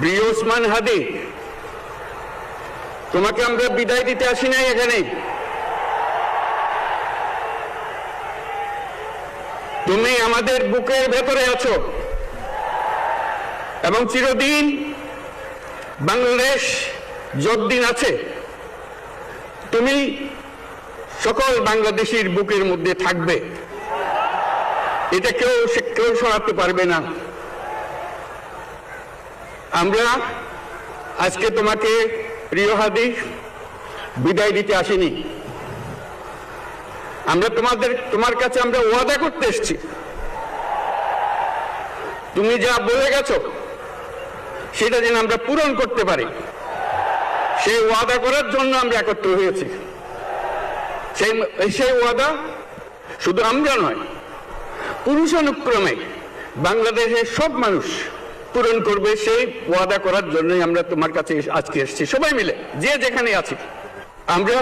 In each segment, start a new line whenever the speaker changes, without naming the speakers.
প্রিয় ওসমান হাদি, তোমাকে আমরা বিদায় দিতে আসি নাই এখানে। তুমি আমাদের বুকের ভেতরে আছো এবং চিরদিন বাংলাদেশ যতদিন আছে তুমি সকল বাংলাদেশির বুকের মধ্যে থাকবে। এটা কেউ সরাতে পারবে না। আমরা আজকে তোমাকে প্রিয় হাদি বিদায় দিতে আসিনি। আমরা তোমার কাছে আমরা ওয়াদা করতে এসেছি। তুমি যা বলে গেছো সেটা যেন আমরা পূরণ করতে পারি, সেই ওয়াদা করার জন্য আমরা একত্র হয়েছি। সেই ওয়াদা শুধু আমরা নয়, পুরুষানুক্রমে বাংলাদেশের সব মানুষ পূরণ করবে। সেই ওয়াদা করার জন্যই আমরা তোমার কাছে আজকে এসেছি, সবাই মিলে যে যেখানে আছি। আমরা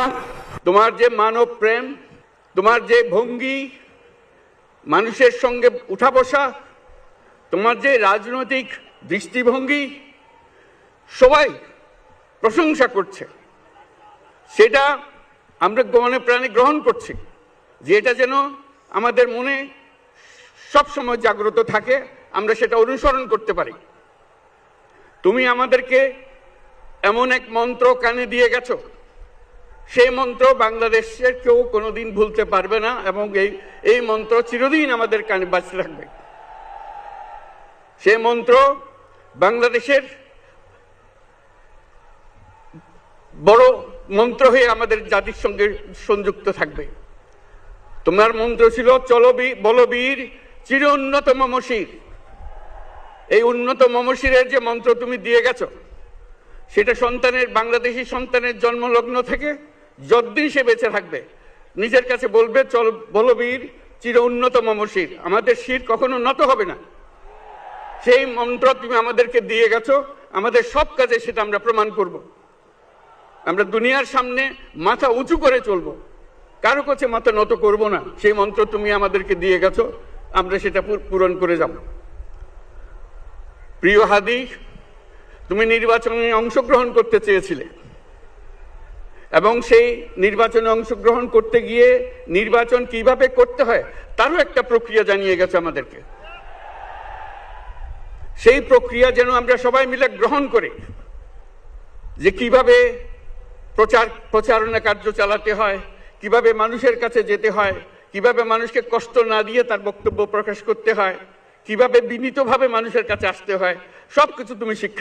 তোমার যে মানব প্রেম, তোমার যে ভঙ্গি, মানুষের সঙ্গে উঠা বসা, তোমার যে রাজনৈতিক দৃষ্টিভঙ্গি, সবাই প্রশংসা করছে। সেটা আমরা মনে প্রাণে গ্রহণ করছি, যে এটা যেন আমাদের মনে সব সময় জাগ্রত থাকে, আমরা সেটা অনুসরণ করতে পারি। তুমি আমাদেরকে এমন এক মন্ত্র কানে দিয়ে গেছো, সেই মন্ত্র বাংলাদেশের কেউ কোনোদিন ভুলতে পারবে না এবং এই মন্ত্র চিরদিন আমাদের কানে বাজতে থাকবে। সেই মন্ত্র বাংলাদেশের বড় মন্ত্র হয়ে আমাদের জাতির সঙ্গে সংযুক্ত থাকবে। তোমার মন্ত্র ছিল চলো বলবীর চির উন্নত মমশির। এই উন্নত মমশিরের যে মন্ত্র তুমি দিয়ে গেছো, সেটা বাংলাদেশি সন্তানের জন্মলগ্ন থেকে যতদিন সে বেঁচে থাকবে নিজের কাছে বলবে চল বলবীর চির উন্নত মমশির, আমাদের শির কখনো নত হবে না। সেই মন্ত্র তুমি আমাদেরকে দিয়ে গেছো, আমাদের সব কাজে সেটা আমরা প্রমাণ করব। আমরা দুনিয়ার সামনে মাথা উঁচু করে চলবো, কারো কাছে মাথা নত করব না। সেই মন্ত্র তুমি আমাদেরকে দিয়ে গেছো, আমরা সেটা পূরণ করে যাব। প্রিয় হাদি, তুমি নির্বাচনে অংশগ্রহণ করতে চেয়েছিলে এবং সেই নির্বাচনে অংশগ্রহণ করতে গিয়ে নির্বাচন কিভাবে করতে হয় তারও একটা প্রক্রিয়া জানিয়ে গেছে আমাদেরকে। সেই প্রক্রিয়া যেন আমরা সবাই মিলে গ্রহণ করি, যে কিভাবে প্রচারণা কার্য চালাতে হয়, কিভাবে মানুষের কাছে যেতে হয়, কিভাবে মানুষকে কষ্ট না দিয়ে তার বক্তব্য প্রকাশ করতে হয়, কিভাবে বিনীতভাবে মানুষের কাছে আসতে হয়, সবকিছু তুমি শিক্ষা